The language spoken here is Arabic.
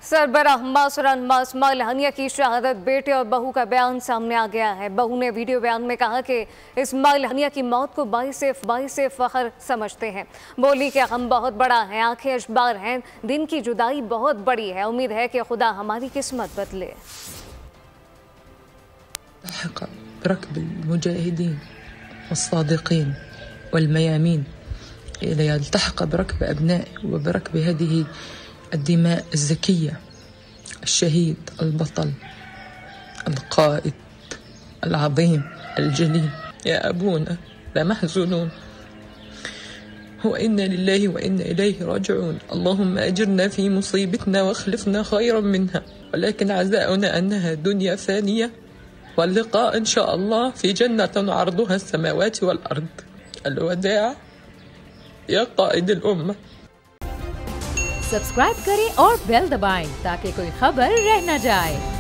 सरबराह हमास और अनमास इस्माइल हनिया की शहादत, बेटे और बहू का बयान सामने आ गया है। बहू ने वीडियो बयान में कहा कि इस्माइल हनिया की मौत को बाइस फख्र समझते हैं। बोली कि गम बहुत बड़ा है, आंखें अशबार हैं, दिन की जुदाई बहुत बड़ी है। उम्मीद है कि खुदा हमारी किस्मत बदले। بركب المجاهدين والصادقين والميامين ليلتحق بركب أبنائي وبركب هذه الدماء الزكية، الشهيد البطل القائد العظيم الجليل. يا أبونا لمحزونون، وإنا لله وإنا إليه راجعون. اللهم أجرنا في مصيبتنا واخلفنا خيرا منها، ولكن عزاؤنا أنها دنيا فانية، واللقاء إن شاء الله في جنة عرضها السماوات والأرض. الوداع يا قائد الأمة। सब्सक्राइब करें और बेल दबाएं ताकि कोई खबर रह न जाए।